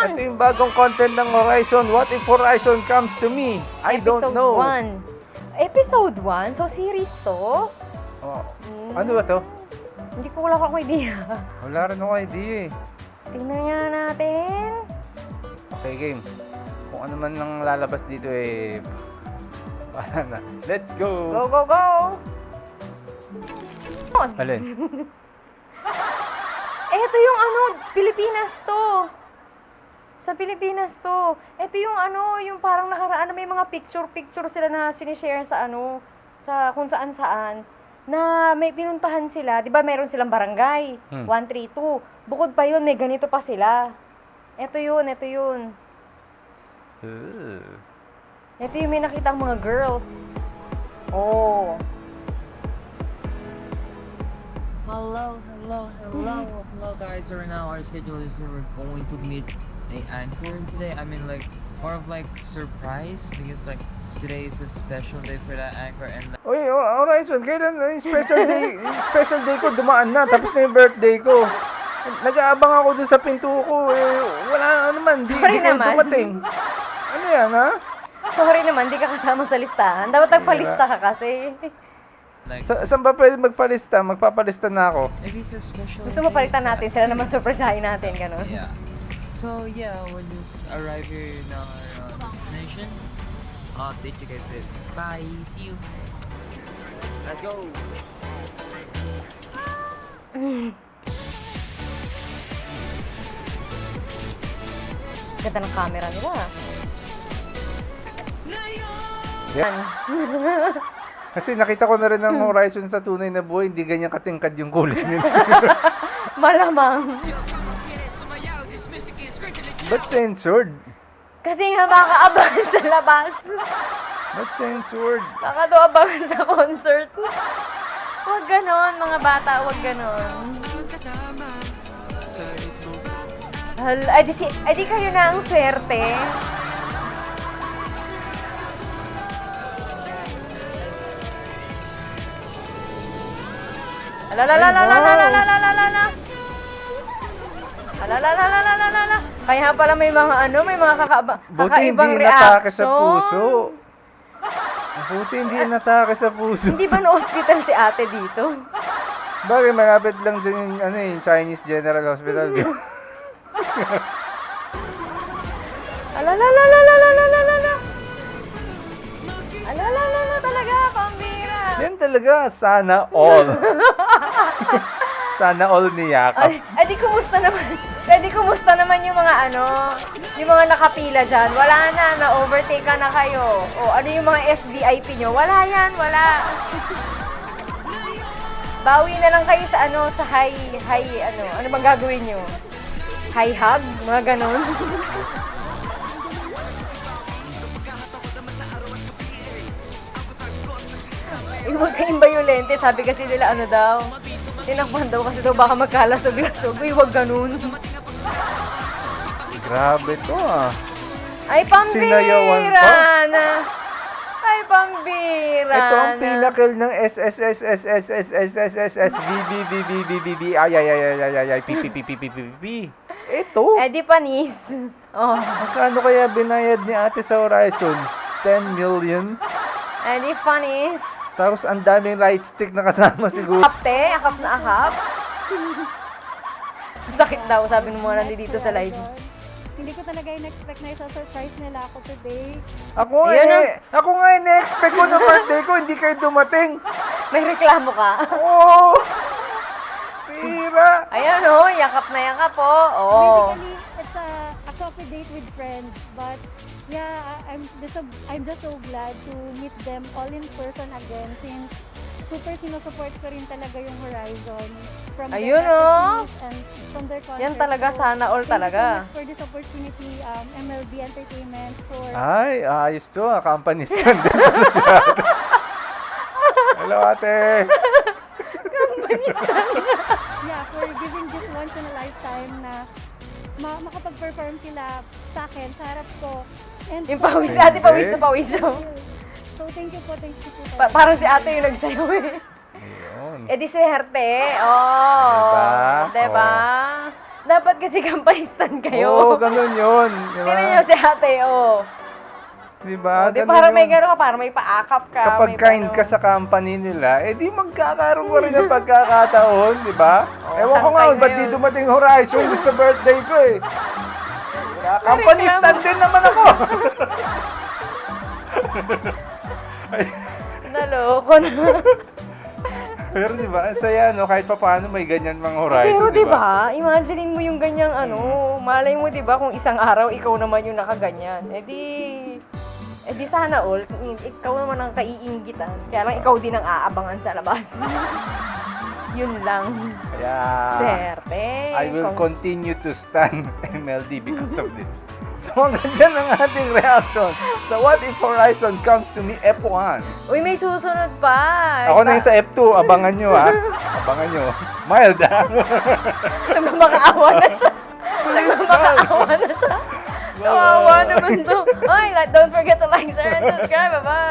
Ito yung bagong content ng Horizon. What if Horizon comes to me? I don't know. Episode 1? So, series to? Oh. Ano ba to? Hindi ko wala akong idea. Wala rin ako idea eh. Tingnan nga natin. Okay, game. Kung ano man nang lalabas dito eh... Wala na. Let's go! Go, go, go! Alin? Ito yung ano, Pilipinas to. Sa Pilipinas to. Ito yung ano, yung parang nakaraan na may mga picture sila na sinishare sa ano, sa kung saan-saan. Na may pinuntahan sila, di ba meron silang barangay, 132. Bukod pa yun, may ganito pa sila. Ito yun, ito yun. Ito yung may nakita ang mga girls. Oh. Hello guys. So right now our schedule is we're going to meet a anchor today. I mean like more of like surprise because like today is a special day for that anchor and like, Uy, Horizon, kailan yung special day ko dumaan na, tapos na yung birthday ko. Nag-aabang ako dun sa pinto ko, eh, wala naman, di Sorry kayo naman. dumating. Ano yan, ha? Sorry naman, di ka kasama sa listahan. Dapat nagpalista ka kasi. like Saan ba pwede magpalista? Magpapalista na ako. maybe it's a special Gusto mo day palitan for natin, us sila too. naman surprisehain natin, gano'n. Yeah. So yeah, we'll just arrive here in our destination. I'll update you guys later. Bye. See you. Let's go! Ganda ng camera nila. Yan. Kasi nakita ko na rin ng Horizon sa tunay na buhay, hindi ganyan katingkad yung kulay nila. Malamang. Ba't censored? Kasi nga baka abangan sa labas. Ba't censored? Baka daw abangan sa concert. Huwag ganon, mga bata, huwag ganon. Ay di kayo na ang swerte. Alalalalalalalalalalala. Alalalalalalalala. Kaya pala may mga ano, may mga Buti kakaibang hindi natake sa reaction. puso. Buti hindi natake sa puso. Hindi ba na-hospital si ate dito? Bagay, malapit lang dyan yung, ano, yung Chinese General Hospital. Alalalalalalalala. Alalalala talaga, pambira. Yan talaga, sana all. Sana all niyakap. Ay, di kumusta naman? Di kumusta naman yung mga ano, yung mga nakapila dyan? Wala na, na-overtake na kayo. O ano yung mga SVIP nyo? Wala yan, wala. Bawi na lang kayo sa ano, sa high, ano bang gagawin nyo? High hug? Mga ganon. Huwag kayong bayolente. Sabi kasi nila ano daw, tinakpan daw kasi daw baka magkalasog yung tubig. Uy, huwag ganun. Grabe to ah. Ay, pambira Sinayawan pa? na. Ay, pambira Ito ang na. pinakil ng SSSSSSSSSSVVVVVV. Ay, PPPPPPP. Ito. Eh, di panis. Oh. Magkano kaya binayad ni ate sa Horizon? 10 million? Eh, di panis. Tapos ang daming light stick na kasama siguro. Akap, te. Akap na akap. Sakit daw, sabi ng mga nandito sa live. Hindi ko talaga in-expect na isa-surprise nila ako today. Ako nga in-expect ko na birthday ko, hindi kayo dumating. May reklamo ka. Oo! Pira! Ayan oh, yakap na yakap oh. Oh. Basically, it's a coffee date with friends. But yeah, I'm just so glad to meet them all in person again since super sinusupport ko rin talaga yung Horizon. From Ayun, their oh. activities and from their concerts. Yan talaga, So, sana all talaga. Thank you so much for this opportunity, MLB Entertainment, for Ay, ayos to ah. Company stand. Hello, ate. for giving this once in a lifetime na makapag-perform sila sa akin, sa harap ko. And Yung so, pawis, ate pawis na pawis. So, thank you po. Parang si ate yung nagsayaw eh. Ayun. Eh di swerte. Oh. Diba? Diba? Dapat kasi kampahistan kayo. Oo, ganun yun. Di ba? Tingnan nyo si ate, oh. Di ba? Di Ganun parang may yun. gano'n ka, parang may paakap ka. Kapag may kind paano. ka sa company nila, eh di magkakaroon ka rin ng pagkakataon, di ba? Oo, Ewan ko nga, sangkay ba't na di yun. dumating Horizon sa birthday ko eh. Company stand din naman ako. Naloko na. Pero di ba, ang saya no, kahit pa paano may ganyan mga Horizon, Pero di di ba? ba, imaginein mo yung ganyang ano, malay mo di ba kung isang araw ikaw naman yung nakaganyan. Eh di sana all, ikaw naman ang kaiinggitan. Kaya lang ikaw din ang aabangan sa labas. Yun lang. Kaya, Serte. I will continue to stand MLD because of this. So hanggang dyan ang ating reaction sa What If Horizon Comes to Me F1. Uy, may susunod pa. Ako na yung sa F2, abangan nyo ha. Abangan nyo. Mild ha. Nagmamakaawa na siya. Nagmamakaawa na siya. Kawawa naman to. Ay, don't forget to like, share, and subscribe. Bye-bye.